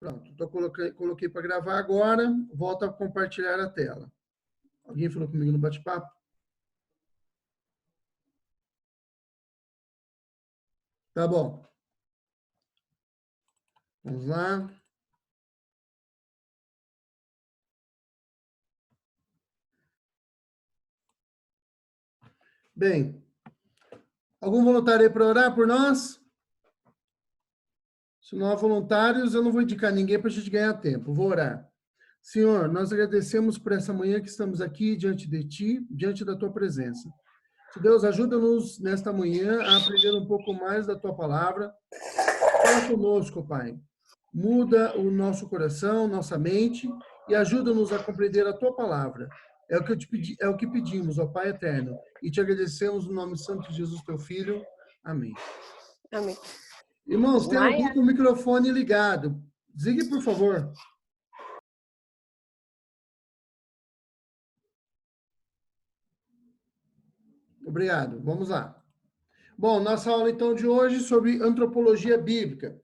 Pronto, coloquei para gravar agora. Volto a compartilhar a tela. Alguém falou comigo no bate-papo? Tá bom. Vamos lá. Bem, algum voluntário aí para orar por nós? Se não há voluntários, eu não vou indicar ninguém para a gente ganhar tempo. Vou orar. Senhor, nós agradecemos por essa manhã que estamos aqui diante de Ti, diante da Tua presença. Deus, ajuda-nos nesta manhã a aprender um pouco mais da Tua palavra. Fala conosco, Pai. Muda o nosso coração, nossa mente e ajuda-nos a compreender a Tua palavra. É o que eu te pedi, é o que pedimos, ó Pai eterno. E te agradecemos no nome santo de Jesus, Teu Filho. Amém. Amém. Irmãos, tem alguém com o microfone ligado? Desligue, por favor. Obrigado. Vamos lá. Bom, nossa aula, então, de hoje sobre antropologia bíblica.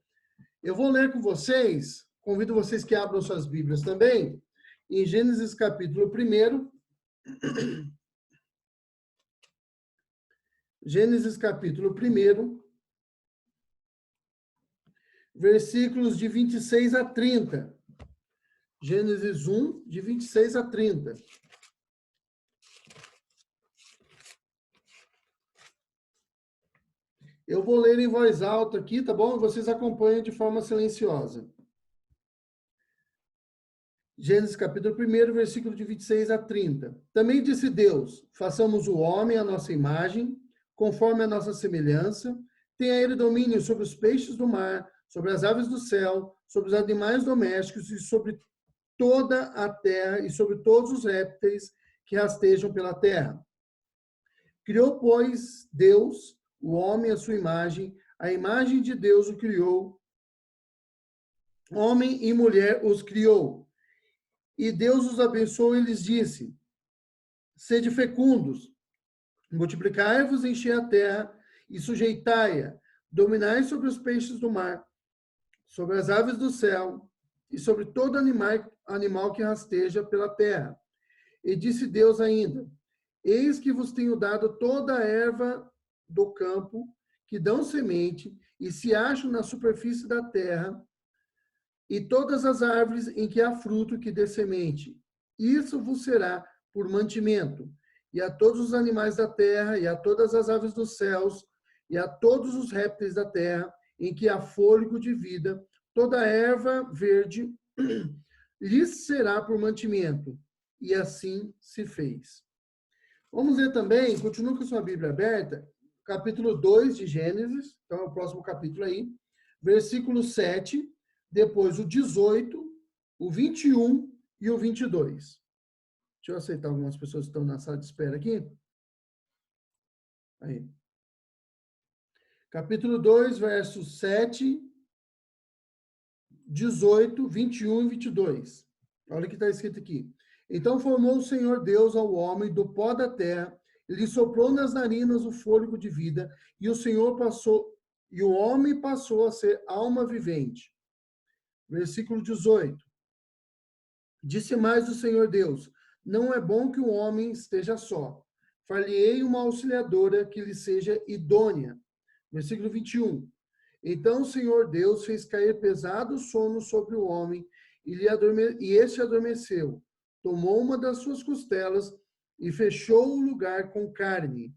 Eu vou ler com vocês, convido vocês que abram suas Bíblias também, em Gênesis capítulo 1. Gênesis capítulo 1, versículos de 26 a 30. Gênesis 1, de 26 a 30. Eu vou ler em voz alta aqui, tá bom? Vocês acompanham de forma silenciosa. Gênesis capítulo 1, versículo de 26 a 30. Também disse Deus, façamos o homem à nossa imagem, conforme a nossa semelhança, tenha ele domínio sobre os peixes do mar, sobre as aves do céu, sobre os animais domésticos e sobre toda a terra e sobre todos os répteis que rastejam pela terra. Criou, pois, Deus, o homem à sua imagem, a imagem de Deus o criou, homem e mulher os criou. E Deus os abençoou e lhes disse, sede fecundos, multiplicai-vos, enchei a terra e sujeitai-a, dominai sobre os peixes do mar, sobre as aves do céu e sobre todo animal que rasteja pela terra. E disse Deus ainda, eis que vos tenho dado toda a erva do campo, que dão semente e se acham na superfície da terra, e todas as árvores em que há fruto que dê semente. Isso vos será por mantimento. E a todos os animais da terra, e a todas as aves dos céus, e a todos os répteis da terra, em que há fôlego de vida, toda a erva verde lhes será por mantimento. E assim se fez. Vamos ler também, continua com sua Bíblia aberta, capítulo 2 de Gênesis, então é o próximo capítulo aí, versículo 7, depois o 18, o 21 e o 22. Deixa eu aceitar algumas pessoas que estão na sala de espera aqui. Aí. Capítulo 2, versos 7, 18, 21 e 22. Olha o que está escrito aqui. Então formou o Senhor Deus ao homem do pó da terra, e lhe soprou nas narinas o fôlego de vida, e o homem passou a ser alma vivente. Versículo 18. Disse mais o Senhor Deus, não é bom que o homem esteja só. Far-lhe-ei uma auxiliadora que lhe seja idônea. Versículo 21. Então o Senhor Deus fez cair pesado sono sobre o homem, e este adormeceu. Tomou uma das suas costelas e fechou o lugar com carne.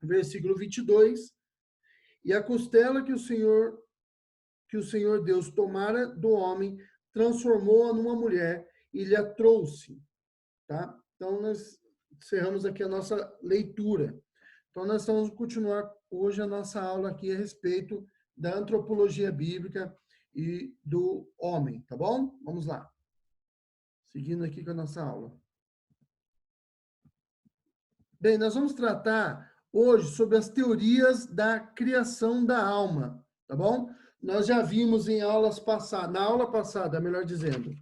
Versículo 22. E a costela que o Senhor Deus tomara do homem, transformou-a numa mulher e lhe a trouxe. Tá? Então, nós encerramos aqui a nossa leitura. Então, nós vamos continuar hoje a nossa aula aqui a respeito da antropologia bíblica e do homem, tá bom? Vamos lá. Seguindo aqui com a nossa aula. Bem, nós vamos tratar hoje sobre as teorias da criação da alma, tá bom? Nós já vimos em aulas passadas, na aula passada, melhor dizendo,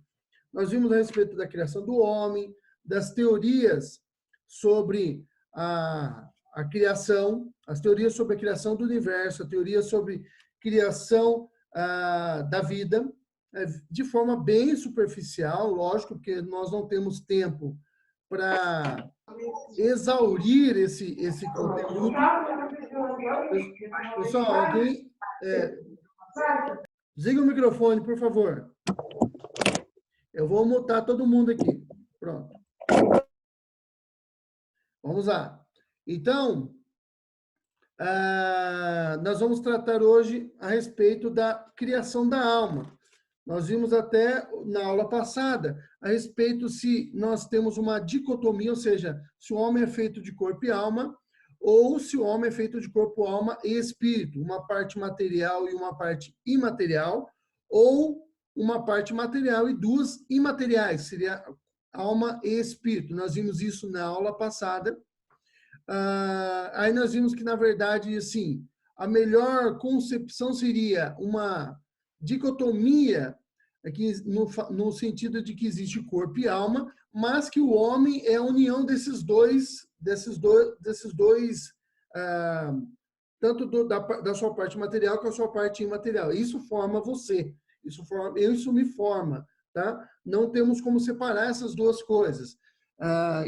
nós vimos a respeito da criação do homem, das teorias sobre a criação, as teorias sobre a criação do universo, a teoria sobre criação da vida, de forma bem superficial, lógico, porque nós não temos tempo para exaurir esse conteúdo. Pessoal, alguém... desliga o microfone, por favor. Eu vou mutar todo mundo aqui. Pronto. Vamos lá. Então, nós vamos tratar hoje a respeito da criação da alma. Nós vimos até na aula passada a respeito se nós temos uma dicotomia, ou seja, se o homem é feito de corpo e alma, ou se o homem é feito de corpo, alma e espírito, uma parte material e uma parte imaterial, ou uma parte material e duas imateriais, seria alma e espírito. Nós vimos isso na aula passada. Aí nós vimos que, na verdade, assim, a melhor concepção seria uma dicotomia, aqui no sentido de que existe corpo e alma, mas que o homem é a união desses dois tanto da sua parte material com a sua parte imaterial. Isso forma você, isso me forma, tá? Não temos como separar essas duas coisas.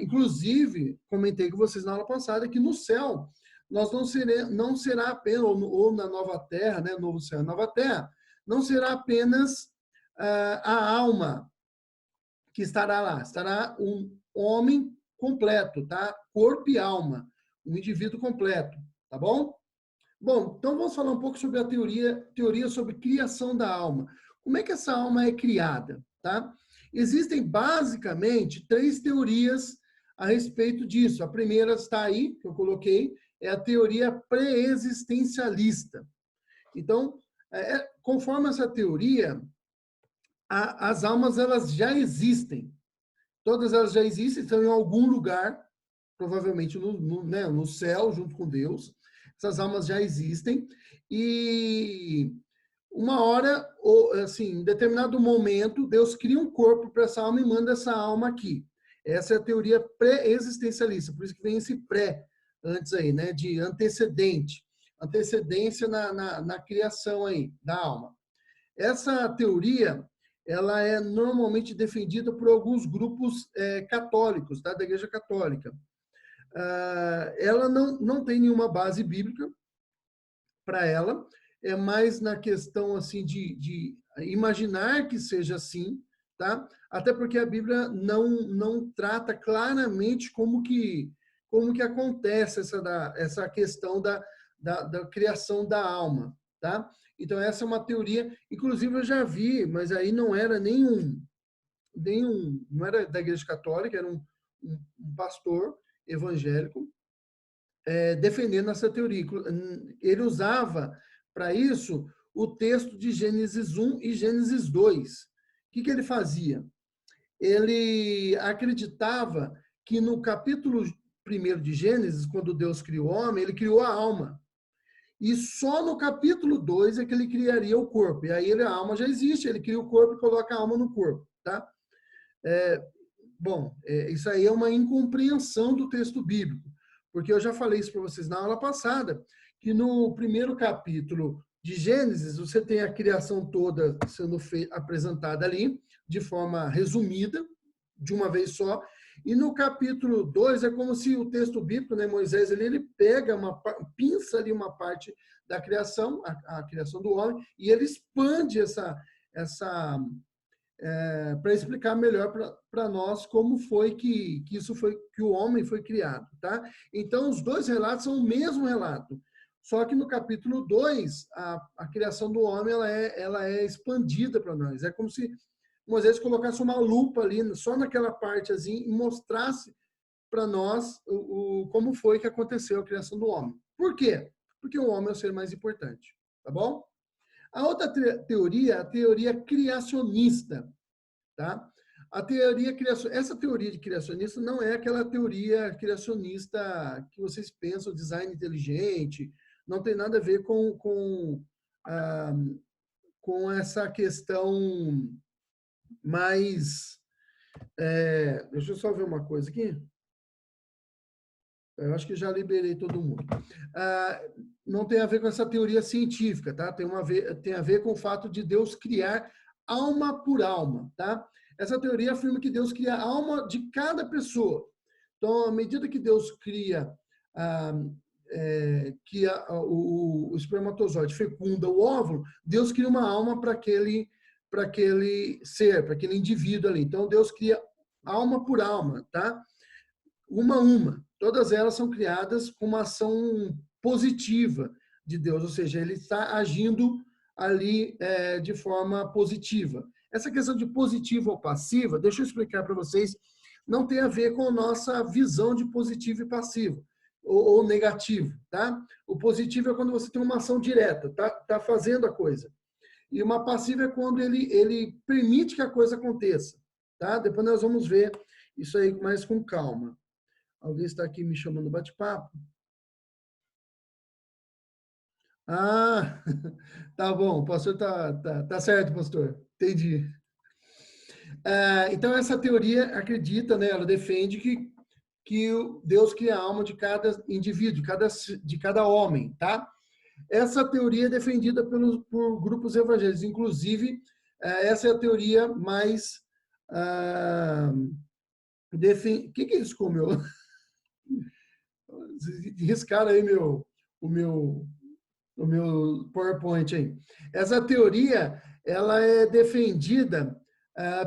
Inclusive, comentei com vocês na aula passada que no céu nós não será apenas, ou na nova terra, né, novo céu e nova terra, não será apenas a alma que estará lá, estará um homem completo, tá? Corpo e alma, um indivíduo completo, tá bom? Bom, então vamos falar um pouco sobre a teoria sobre criação da alma. Como é que essa alma é criada, tá? Existem basicamente 3 teorias a respeito disso. A primeira está aí, que eu coloquei, é a teoria pré-existencialista. Então, conforme essa teoria, as almas elas já existem. Todas elas já existem, estão em algum lugar, provavelmente no céu, junto com Deus. Essas almas já existem. E uma hora, assim, em determinado momento, Deus cria um corpo para essa alma e manda essa alma aqui. Essa é a teoria pré-existencialista, por isso que vem esse pré antes aí, né, de antecedência na criação aí da alma. Essa teoria, ela é normalmente defendida por alguns grupos católicos, tá, da Igreja Católica. Ela não tem nenhuma base bíblica para ela, é mais na questão assim de imaginar que seja assim, tá? Até porque a Bíblia não trata claramente como que acontece essa questão da criação da alma, tá? Então essa é uma teoria, inclusive eu já vi, mas aí não era não era da Igreja Católica, era um pastor evangélico defendendo essa teoria. Ele usava para isso o texto de Gênesis 1 e Gênesis 2. O que ele fazia? Ele acreditava que no capítulo 1 de Gênesis, quando Deus criou o homem, ele criou a alma. E só no capítulo 2 é que ele criaria o corpo. E aí a alma já existe, ele cria o corpo e coloca a alma no corpo. Tá? Isso aí é uma incompreensão do texto bíblico. Porque eu já falei isso para vocês na aula passada, que no primeiro capítulo de Gênesis, você tem a criação toda sendo apresentada ali, de forma resumida, de uma vez só. E no capítulo 2 é como se o texto bíblico, né, Moisés, ele pega pinça ali uma parte da criação, a criação do homem, e ele expande para explicar melhor para nós como foi que o homem foi criado, tá? Então, os dois relatos são o mesmo relato. Só que no capítulo 2, a criação do homem ela é expandida para nós. É como se Moisés colocasse uma lupa ali, só naquela parte assim, e mostrasse para nós como foi que aconteceu a criação do homem. Por quê? Porque o homem é o ser mais importante, tá bom? A outra teoria, a teoria criacionista, tá? Essa teoria de criacionista não é aquela teoria criacionista que vocês pensam, design inteligente, não tem nada a ver com essa questão mais... deixa eu só ver uma coisa aqui. Eu acho que já liberei todo mundo. Não tem a ver com essa teoria científica, tá? Tem a ver com o fato de Deus criar alma por alma, tá? Essa teoria afirma que Deus cria a alma de cada pessoa. Então, à medida que Deus cria, o espermatozoide fecunda o óvulo, Deus cria uma alma para aquele ser, para aquele indivíduo ali. Então, Deus cria alma por alma, tá? Uma a uma. Todas elas são criadas com uma ação positiva de Deus, ou seja, ele está agindo ali de forma positiva. Essa questão de positiva ou passiva, deixa eu explicar para vocês, não tem a ver com a nossa visão de positivo e passivo, ou negativo, tá? O positivo é quando você tem uma ação direta, tá fazendo a coisa. E uma passiva é quando ele permite que a coisa aconteça, tá? Depois nós vamos ver isso aí mais com calma. Alguém está aqui me chamando bate-papo? Ah, tá bom, o pastor tá certo, pastor. Entendi. Então, essa teoria acredita, né, ela defende que Deus cria a alma de cada indivíduo, de cada homem, tá? Essa teoria é defendida por grupos evangélicos. Inclusive, essa é a teoria mais... O que é isso comeu? Riscaram aí o meu PowerPoint aí. Essa teoria, ela é defendida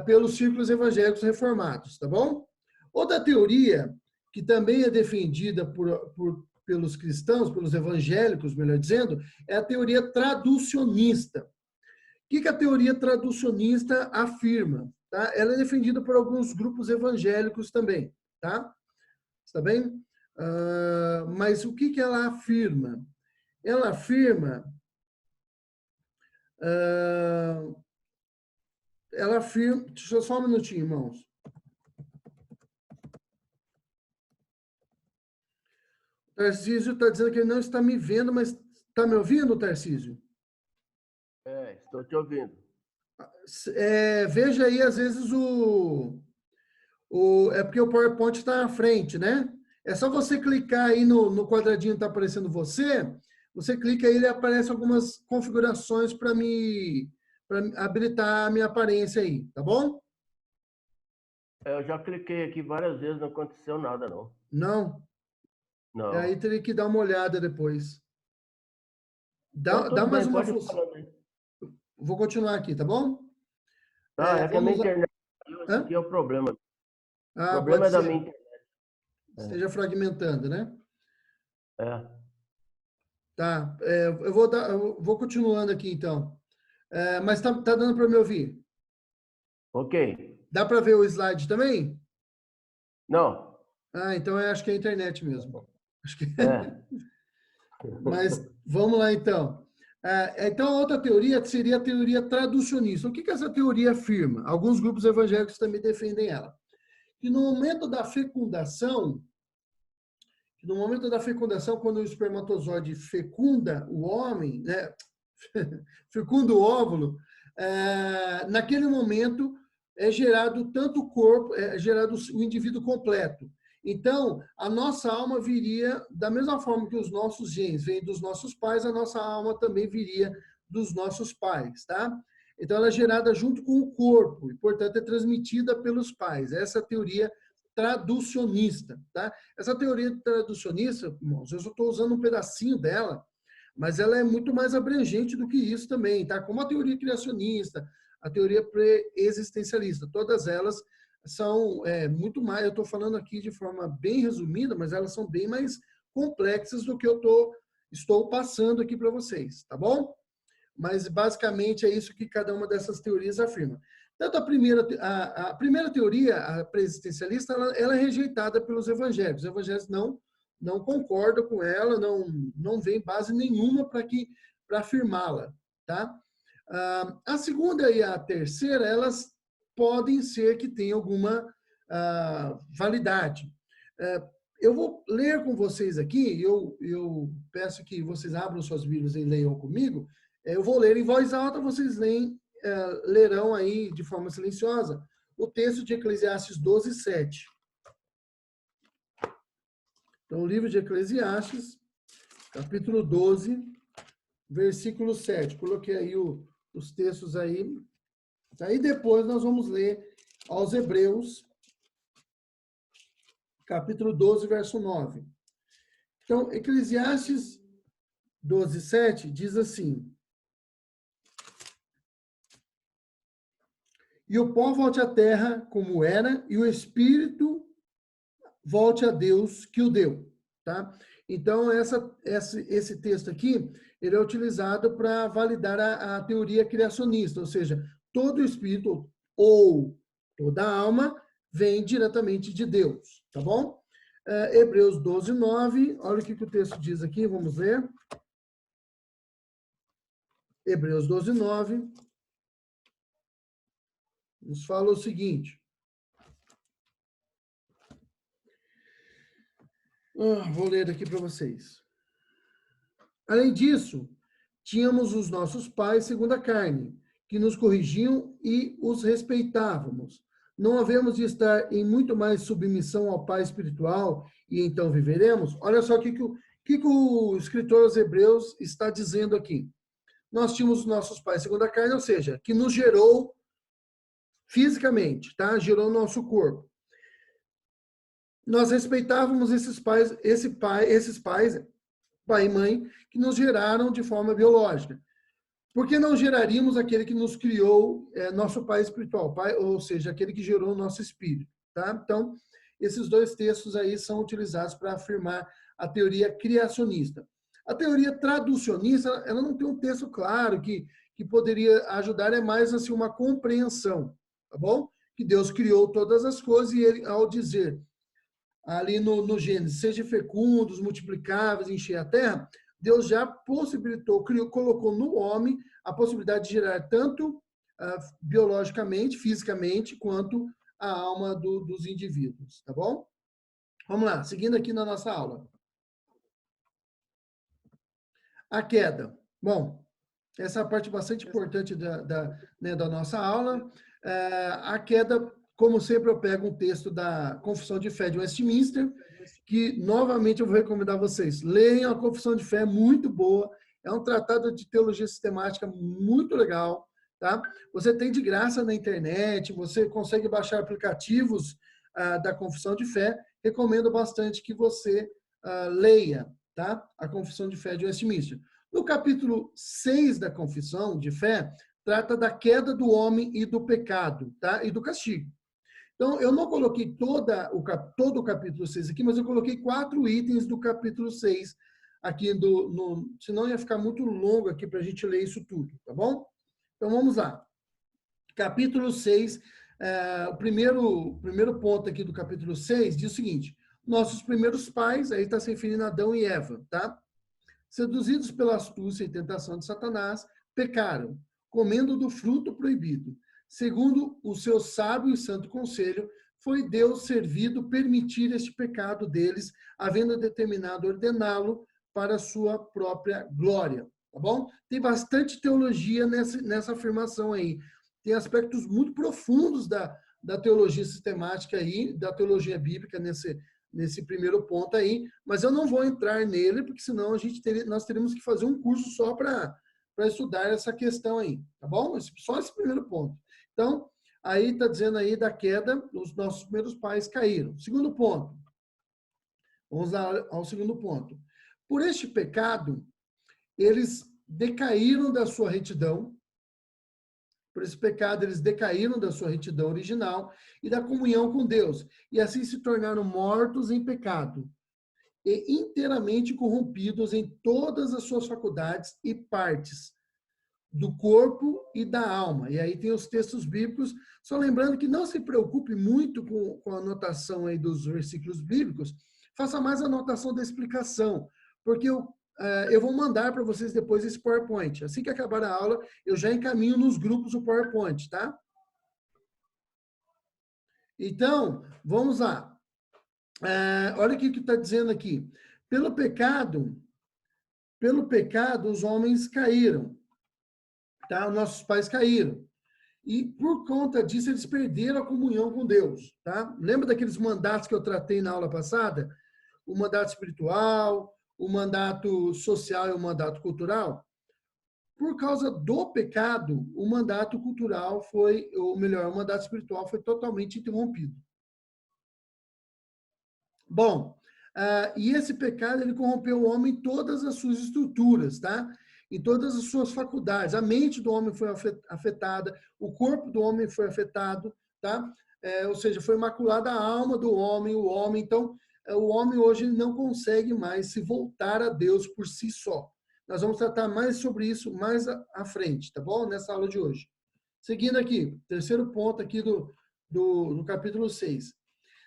pelos círculos evangélicos reformados, tá bom? Outra teoria, que também é defendida pelos cristãos, pelos evangélicos, melhor dizendo, é a teoria traducionista. O que a teoria traducionista afirma? Tá? Ela é defendida por alguns grupos evangélicos também, tá? Está bem? Mas o que ela afirma? Ela afirma, deixa eu só um minutinho, irmãos. O Tarcísio está dizendo que ele não está me vendo, mas está me ouvindo, Tarcísio? Estou te ouvindo. Veja aí, às vezes, é porque o PowerPoint está na frente, né? É só você clicar aí no quadradinho que está aparecendo você clica aí, ele aparece algumas configurações para habilitar a minha aparência aí, tá bom? Eu já cliquei aqui várias vezes, não aconteceu nada, não. Não? Não. Aí teria que dar uma olhada depois. Então, Dá mais bem, uma pode função. falar aí. Vou continuar aqui, tá bom? É que a minha internet, esse Hã? aqui é o problema. O problema Pode é da minha ser. internet. Esteja fragmentando, né? É. Tá. Eu vou continuando aqui, então. Mas tá dando para me ouvir? Ok. Dá para ver o slide também? Não. Então eu acho que é a internet mesmo. Acho que... É. Mas vamos lá, então. Então, a outra teoria seria a teoria traducionista. O que essa teoria afirma? Alguns grupos evangélicos também defendem ela. Que no momento da fecundação, quando o espermatozoide fecunda o homem, né? Fecunda o óvulo, naquele momento é gerado tanto o corpo, é gerado o indivíduo completo. Então, a nossa alma viria, da mesma forma que os nossos genes vêm dos nossos pais, a nossa alma também viria dos nossos pais, tá? Então, ela é gerada junto com o corpo e, portanto, é transmitida pelos pais. Essa é a teoria traducionista, tá? Essa teoria traducionista, irmãos, eu só estou usando um pedacinho dela, mas ela é muito mais abrangente do que isso também, tá? Como a teoria criacionista, a teoria pré-existencialista, todas elas são muito mais, eu estou falando aqui de forma bem resumida, mas elas são bem mais complexas do que estou passando aqui para vocês, tá bom? Mas basicamente é isso que cada uma dessas teorias afirma. Tanto a primeira teoria, a pré-existencialista, ela é rejeitada pelos evangélicos. Os evangélicos não concordam com ela, não vem base nenhuma para afirmá-la, tá? A segunda e a terceira, elas podem ser que tenham alguma validade. Eu vou ler com vocês aqui, eu peço que vocês abram suas Bíblias e leiam comigo. Eu vou ler em voz alta, vocês lerão aí de forma silenciosa o texto de Eclesiastes 12, 7. Então, o livro de Eclesiastes, capítulo 12, versículo 7. Coloquei aí os textos aí Aí depois nós vamos ler aos Hebreus, capítulo 12, verso 9. Então, Eclesiastes 12, 7 diz assim: e o pó volte à terra como era, e o espírito volte a Deus que o deu, tá? Então, esse texto aqui, ele é utilizado para validar a teoria criacionista, ou seja, todo espírito ou toda alma vem diretamente de Deus, tá bom? Hebreus 12, 9, olha o que o texto diz aqui, vamos ler. Hebreus 12, 9, nos fala o seguinte. Vou ler aqui para vocês. Além disso, tínhamos os nossos pais segundo a carne, que nos corrigiam e os respeitávamos. Não havemos de estar em muito mais submissão ao Pai espiritual e então viveremos? Olha só o que o escritor aos Hebreus está dizendo aqui. Nós tínhamos os nossos pais segundo a carne, ou seja, que nos gerou fisicamente, tá? Gerou o nosso corpo. Nós respeitávamos esses pais, pai e mãe, que nos geraram de forma biológica. Por que não geraríamos aquele que nos criou, nosso pai espiritual, pai, ou seja, aquele que gerou o nosso espírito, tá? Então, esses dois textos aí são utilizados para afirmar a teoria criacionista. A teoria traducionista, ela não tem um texto claro que poderia ajudar, é mais assim uma compreensão, tá bom? Que Deus criou todas as coisas e ele, ao dizer ali no Gênesis, sejam fecundos, multiplicáveis, encher a terra, Deus já possibilitou, colocou no homem a possibilidade de gerar tanto biologicamente, fisicamente, quanto a alma dos indivíduos, tá bom? Vamos lá, seguindo aqui na nossa aula. A queda. Bom, essa é a parte bastante importante da nossa aula. A queda, como sempre, eu pego um texto da Confissão de Fé de Westminster, que, novamente, eu vou recomendar a vocês. Leiam a Confissão de Fé, muito boa. É um tratado de teologia sistemática muito legal, tá? Você tem de graça na internet, você consegue baixar aplicativos da Confissão de Fé. Recomendo bastante que você leia, tá? A Confissão de Fé de Westminster. No capítulo 6 da Confissão de Fé, trata da queda do homem e do pecado, tá? E do castigo. Então, eu não coloquei todo o capítulo 6 aqui, mas eu coloquei 4 itens do capítulo 6 aqui, senão ia ficar muito longo aqui para a gente ler isso tudo, tá bom? Então, vamos lá. Capítulo 6, o primeiro ponto aqui do capítulo 6 diz o seguinte: nossos primeiros pais, aí está se referindo a Adão e Eva, tá? Seduzidos pela astúcia e tentação de Satanás, pecaram, comendo do fruto proibido. Segundo o seu sábio e santo conselho, foi Deus servido permitir este pecado deles, havendo determinado ordená-lo para a sua própria glória. Tá bom? Tem bastante teologia nessa afirmação aí. Tem aspectos muito profundos da teologia sistemática aí, da teologia bíblica nesse primeiro ponto aí, mas eu não vou entrar nele, porque senão nós teríamos que fazer um curso só para estudar essa questão aí, tá bom? Só esse primeiro ponto. Então, aí está dizendo aí da queda, os nossos primeiros pais caíram. Segundo ponto. Vamos lá ao segundo ponto. Por este pecado, eles decaíram da sua retidão. Por esse pecado, eles decaíram da sua retidão original e da comunhão com Deus, e assim se tornaram mortos em pecado e inteiramente corrompidos em todas as suas faculdades e partes do corpo e da alma. E aí tem os textos bíblicos, só lembrando que não se preocupe muito com a anotação aí dos versículos bíblicos, faça mais a anotação da explicação, porque eu vou mandar para vocês depois esse PowerPoint. Assim que acabar a aula, eu já encaminho nos grupos o PowerPoint, tá? Então, vamos lá. Olha o que está dizendo aqui. Pelo pecado, os homens caíram, tá? Nossos pais caíram. E por conta disso, eles perderam a comunhão com Deus, tá? Lembra daqueles mandatos que eu tratei na aula passada? O mandato espiritual, o mandato social e o mandato cultural? por causa do pecado, o mandato cultural foi, ou melhor, o mandato espiritual foi totalmente interrompido. Bom, e esse pecado, ele corrompeu o homem em todas as suas estruturas, tá? Em todas as suas faculdades. A mente do homem foi afetada, o corpo do homem foi afetado, tá? Ou seja, foi maculada a alma do homem, o homem. Então, o homem hoje não consegue mais se voltar a Deus por si só. Nós vamos tratar mais sobre isso mais à frente, tá bom? Nessa aula de hoje. Seguindo aqui, terceiro ponto aqui do capítulo 6.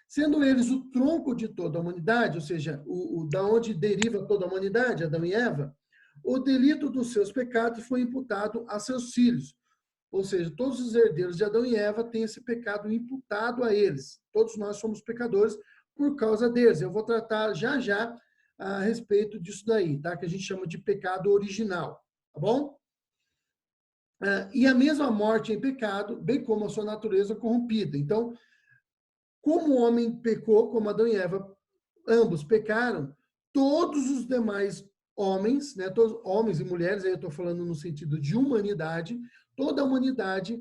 Sendo eles o tronco de toda a humanidade, ou seja, da onde deriva toda a humanidade, Adão e Eva, o delito dos seus pecados foi imputado a seus filhos. Ou seja, todos os herdeiros de Adão e Eva têm esse pecado imputado a eles. Todos nós somos pecadores por causa deles. Eu vou tratar já a respeito disso daí, tá? Que a gente chama de pecado original, tá bom? E a mesma morte em pecado, bem como a sua natureza corrompida. Então, como o homem pecou, como Adão e Eva, ambos pecaram, todos os demais homens, né, todos, homens e mulheres, aí eu estou falando no sentido de humanidade, toda a humanidade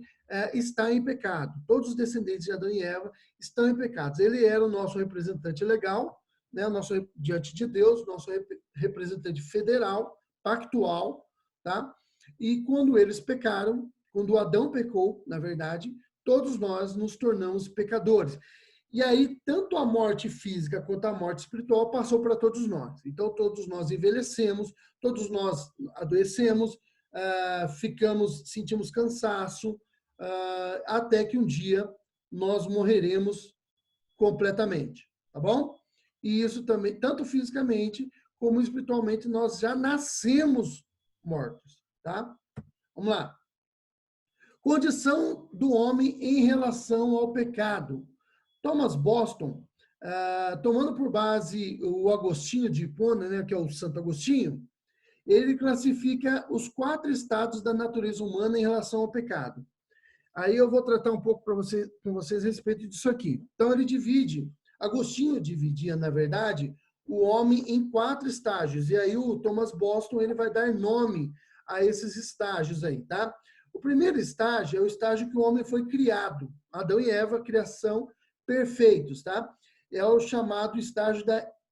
está em pecado. Todos os descendentes de Adão e Eva estão em pecados. Ele era o nosso representante legal, né, o nosso, diante de Deus, nosso representante federal, pactual, tá? E quando eles pecaram, quando Adão pecou, na verdade, todos nós nos tornamos pecadores. E aí, tanto a morte física quanto a morte espiritual passou para todos nós. Então, todos nós envelhecemos, todos nós adoecemos, sentimos cansaço, até que um dia nós morreremos completamente, tá bom? E isso também, tanto fisicamente como espiritualmente, nós já nascemos mortos, tá? Vamos lá. Condição do homem em relação ao pecado. Thomas Boston, tomando por base o Agostinho de Hipona, né, que é o Santo Agostinho, ele classifica os 4 estados da natureza humana em relação ao pecado. Aí eu vou tratar um pouco com vocês a respeito disso aqui. Então ele divide, Agostinho dividia, na verdade, o homem em 4 estágios. E aí o Thomas Boston, ele vai dar nome a esses estágios aí, tá? O primeiro estágio é o estágio que o homem foi criado. Adão e Eva, criação perfeitos, tá? É o chamado estágio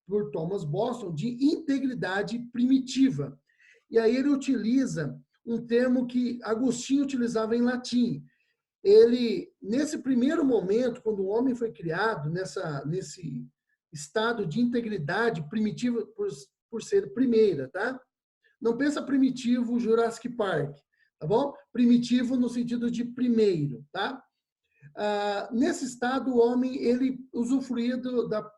por Thomas Boston de integridade primitiva. E aí ele utiliza um termo que Agostinho utilizava em latim. Ele, nesse primeiro momento, quando o homem foi criado, nesse estado de integridade primitiva, por ser primeira, tá? Não pensa primitivo Jurassic Park, tá bom? Primitivo no sentido de primeiro, tá? Nesse estado, o homem, ele usufruía da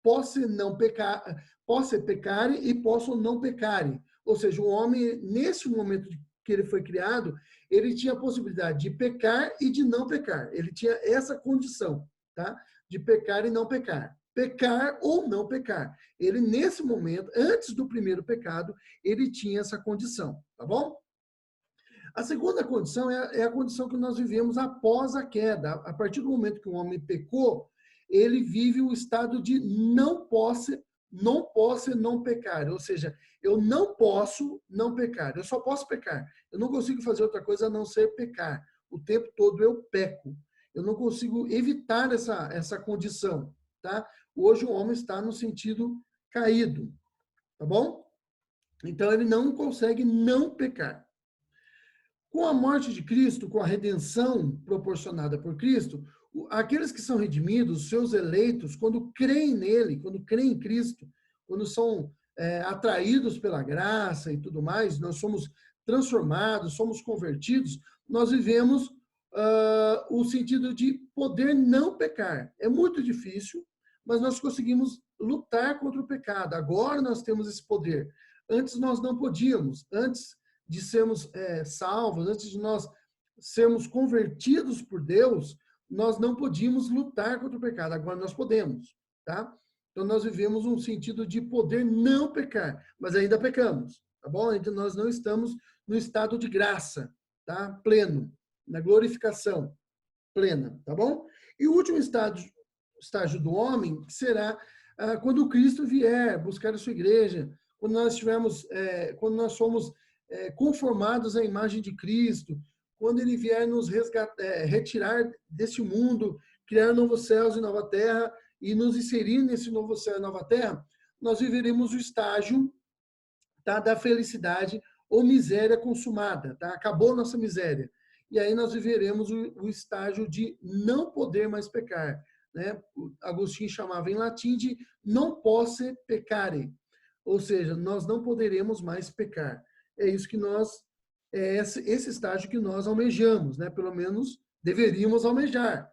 posse não pecar, posse pecare e posso não pecare. Ou seja, o homem, nesse momento que ele foi criado, ele tinha a possibilidade de pecar e de não pecar. Ele tinha essa condição, tá? De pecar e não pecar. Pecar ou não pecar. Ele, nesse momento, antes do primeiro pecado, ele tinha essa condição, tá bom? A segunda condição é a condição que nós vivemos após a queda. A partir do momento que o homem pecou, ele vive o estado de não posse não pecar. Ou seja, eu não posso não pecar. Eu só posso pecar. Eu não consigo fazer outra coisa a não ser pecar. O tempo todo eu peco. Eu não consigo evitar essa condição, tá? Hoje o homem está no sentido caído, tá bom? Então ele não consegue não pecar. Com a morte de Cristo, com a redenção proporcionada por Cristo, aqueles que são redimidos, seus eleitos, quando creem nele, quando creem em Cristo, quando são atraídos pela graça e tudo mais, nós somos transformados, somos convertidos, nós vivemos o sentido de poder não pecar. É muito difícil, mas nós conseguimos lutar contra o pecado. Agora nós temos esse poder. Antes nós não podíamos. Antes de sermos salvos, antes de nós sermos convertidos por Deus, nós não podíamos lutar contra o pecado. Agora nós podemos, tá? Então nós vivemos um sentido de poder não pecar, mas ainda pecamos, tá bom? Então nós não estamos no estado de graça, tá? Pleno, na glorificação plena, tá bom? E o último estágio do homem será quando Cristo vier buscar a sua igreja, quando nós somos conformados à imagem de Cristo, quando Ele vier nos retirar deste mundo, criar novos céus e nova terra e nos inserir nesse novo céu e nova terra, nós viveremos o estágio, tá, da felicidade ou miséria consumada. Tá? Acabou nossa miséria. E aí nós viveremos o estágio de não poder mais pecar. Né? Agostinho chamava em latim de non posse peccare. Ou seja, nós não poderemos mais pecar. É isso que esse estágio que nós almejamos, né? Pelo menos deveríamos almejar,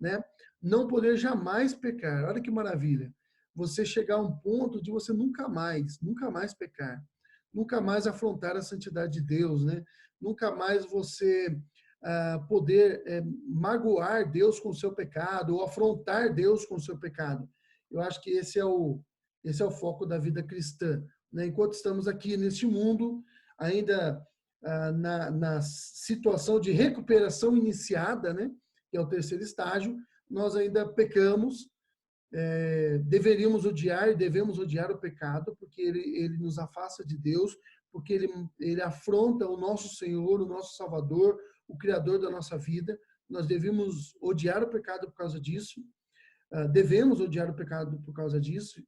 né? Não poder jamais pecar. Olha que maravilha. Você chegar a um ponto de você nunca mais pecar. Nunca mais afrontar a santidade de Deus, né? Nunca mais você poder magoar Deus com o seu pecado ou afrontar Deus com o seu pecado. Eu acho que esse é o foco da vida cristã. Né? Enquanto estamos aqui neste mundo, ainda na situação de recuperação iniciada, né? Que é o terceiro estágio, nós ainda pecamos, devemos odiar o pecado, porque ele nos afasta de Deus, porque ele afronta o nosso Senhor, o nosso Salvador, o Criador da nossa vida. Nós devemos odiar o pecado por causa disso, devemos odiar o pecado por causa disso,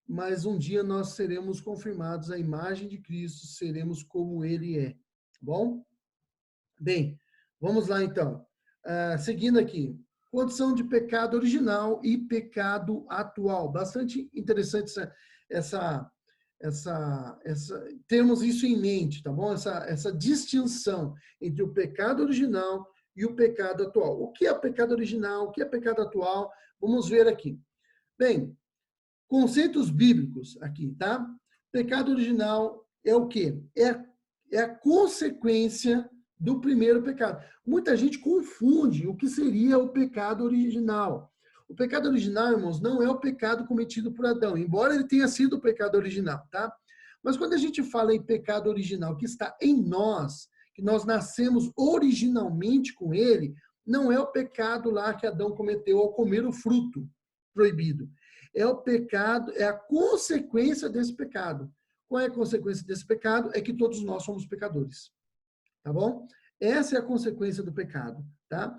mas um dia nós seremos confirmados à imagem de Cristo, seremos como Ele é. Bom? Bem, vamos lá então. Seguindo aqui. Condição de pecado original e pecado atual. Bastante interessante termos isso em mente, tá bom? Essa distinção entre o pecado original e o pecado atual. O que é pecado original? O que é pecado atual? Vamos ver aqui. Bem, conceitos bíblicos aqui, tá? Pecado original é o quê? É a consequência do primeiro pecado. Muita gente confunde o que seria o pecado original. O pecado original, irmãos, não é o pecado cometido por Adão, embora ele tenha sido o pecado original, tá? Mas quando a gente fala em pecado original que está em nós, que nós nascemos originalmente com ele, não é o pecado lá que Adão cometeu ao comer o fruto proibido. É o pecado, é a consequência desse pecado. Qual é a consequência desse pecado? É que todos nós somos pecadores. Tá bom? Essa é a consequência do pecado, tá?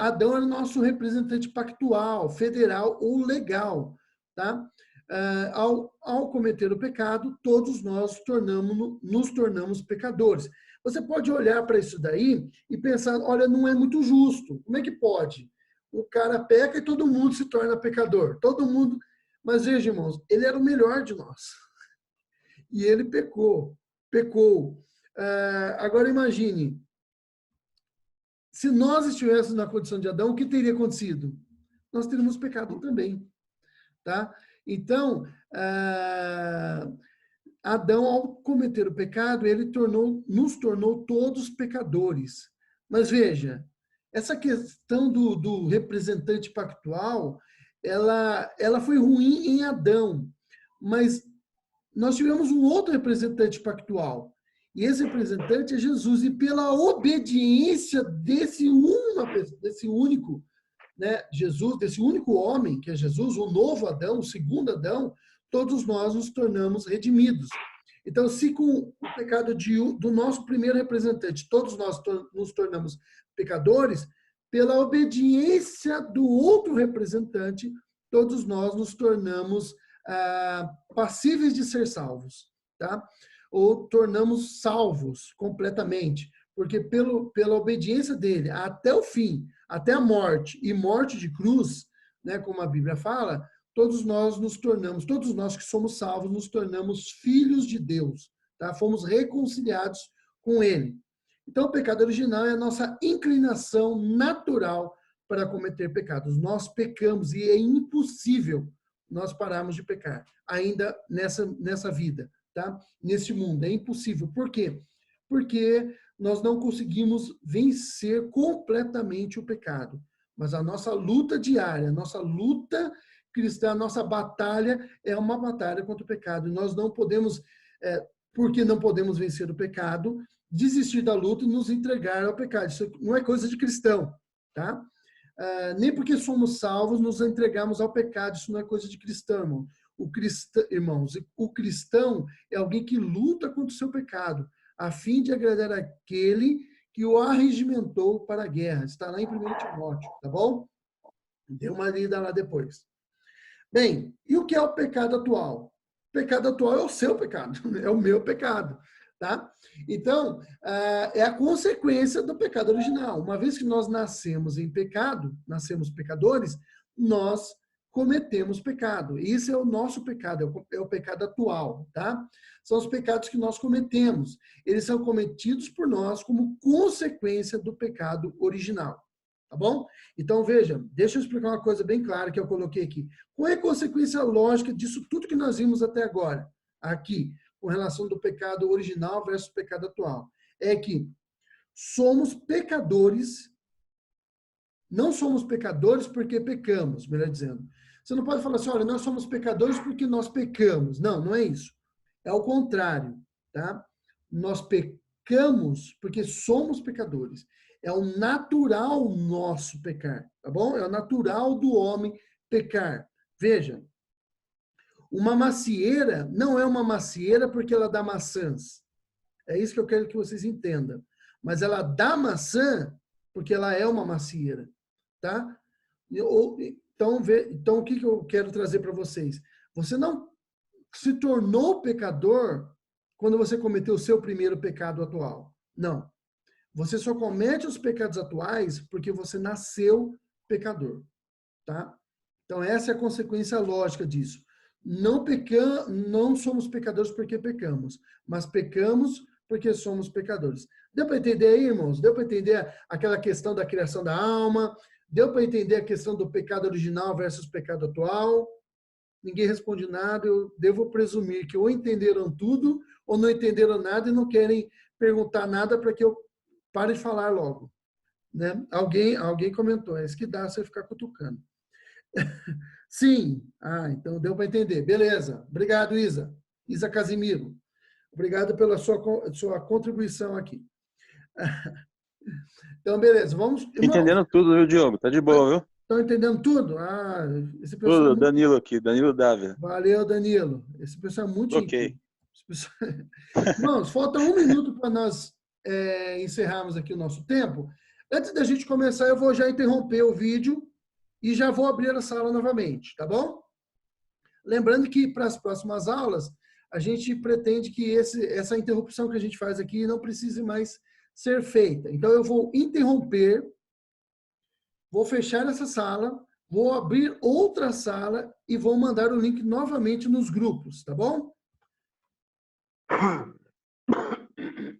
Adão era o nosso representante pactual, federal ou legal, tá? Ao cometer o pecado, todos nós nos tornamos pecadores. Você pode olhar para isso daí e pensar, olha, não é muito justo. Como é que pode? O cara peca e todo mundo se torna pecador. Todo mundo. Mas veja, irmãos, ele era o melhor de nós. E ele pecou. Agora imagine, se nós estivéssemos na condição de Adão, o que teria acontecido? Nós teríamos pecado também, tá? Então, Adão, ao cometer o pecado, ele nos tornou todos pecadores. Mas veja, essa questão do representante pactual, ela foi ruim em Adão, mas nós tivemos um outro representante pactual. E esse representante é Jesus. E pela obediência desse único, né, Jesus, desse único homem, que é Jesus, o novo Adão, o segundo Adão, todos nós nos tornamos redimidos. Então, se com o pecado do nosso primeiro representante, todos nós nos tornamos pecadores, pela obediência do outro representante, todos nós nos tornamos passíveis de ser salvos, tá? Ou tornamos salvos completamente, porque pela obediência dele até o fim, até a morte e morte de cruz, né, como a Bíblia fala, todos nós que somos salvos, nos tornamos filhos de Deus, tá? Fomos reconciliados com ele. Então, o pecado original é a nossa inclinação natural para cometer pecados. Nós pecamos e é impossível nós pararmos de pecar, ainda nessa vida, tá? Neste mundo. É impossível. Por quê? Porque nós não conseguimos vencer completamente o pecado. Mas a nossa luta diária, a nossa luta cristã, a nossa batalha é uma batalha contra o pecado. E nós não podemos, porque não podemos vencer o pecado, desistir da luta e nos entregar ao pecado. Isso não é coisa de cristão, tá? Nem porque somos salvos nos entregamos ao pecado. Isso não é coisa de cristão, irmãos. O cristão é alguém que luta contra o seu pecado. a fim de agradar aquele que o arregimentou para a guerra. Está lá em 1 Timóteo, tá bom? Dê uma lida lá depois. Bem, e o que é o pecado atual? O pecado atual é o seu pecado, é o meu pecado, tá? Então, é a consequência do pecado original. Uma vez que nós nascemos em pecado, nascemos pecadores, nós cometemos pecado. Isso é o nosso pecado, é o pecado atual, tá? São os pecados que nós cometemos. Eles são cometidos por nós como consequência do pecado original. Tá bom? Então, veja, deixa eu explicar uma coisa bem clara que eu coloquei aqui. Qual é a consequência lógica disso tudo que nós vimos até agora, aqui, com relação do pecado original versus o pecado atual? É que somos pecadores, não somos pecadores porque pecamos, melhor dizendo. Você não pode falar assim, olha, nós somos pecadores porque nós pecamos. Não, não é isso. É o contrário, tá? Nós pecamos porque somos pecadores. É o natural nosso pecar, tá bom? É o natural do homem pecar. Veja, uma macieira não é uma macieira porque ela dá maçãs. É isso que eu quero que vocês entendam. Mas ela dá maçã porque ela é uma macieira, tá? Então, o que eu quero trazer para vocês? Você não se tornou pecador quando você cometeu o seu primeiro pecado atual. Não. Você só comete os pecados atuais porque você nasceu pecador, tá? Então essa é a consequência lógica disso. Não somos pecadores porque pecamos, mas pecamos porque somos pecadores. Deu para entender aí, irmãos? Deu para entender aquela questão da criação da alma? Deu para entender a questão do pecado original versus pecado atual? Ninguém responde nada, eu devo presumir que ou entenderam tudo ou não entenderam nada e não querem perguntar nada para que eu pare de falar logo. Né? Alguém comentou, é isso que dá você ficar cutucando. Sim, então deu para entender. Beleza, obrigado, Isa. Isa Casimiro. Obrigado pela sua contribuição aqui. Então, beleza, vamos. Irmãos, Entendendo tudo, viu, Diogo? Tá de boa, viu? estão entendendo tudo? Esse pessoal é Tudo, muito. Danilo aqui, Danilo Dávila. Valeu, Danilo. Esse pessoal é muito gentil. Ok. Pessoal... Irmãos, falta um minuto para nós encerrarmos aqui o nosso tempo. Antes da gente começar, eu vou já interromper o vídeo e já vou abrir a sala novamente, tá bom? Lembrando que para as próximas aulas, a gente pretende que essa interrupção que a gente faz aqui não precise mais ser feita. Então, eu vou interromper, vou fechar essa sala, vou abrir outra sala e vou mandar o link novamente nos grupos, tá bom?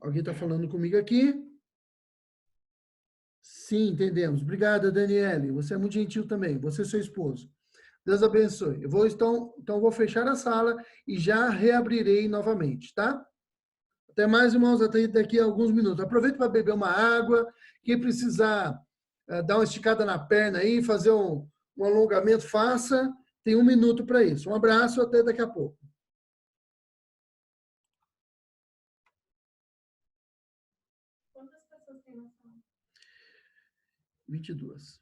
Alguém está falando comigo aqui? Sim, entendemos. Obrigada, Daniele. Você é muito gentil também. Você e seu esposo. Deus abençoe. Então vou fechar a sala e já reabrirei novamente, tá? Até mais, irmãos, até daqui a alguns minutos. Aproveite para beber uma água. Quem precisar dar uma esticada na perna aí, fazer um alongamento, faça. Tem um minuto para isso. Um abraço, até daqui a pouco. Quantas pessoas tem na sala? 22.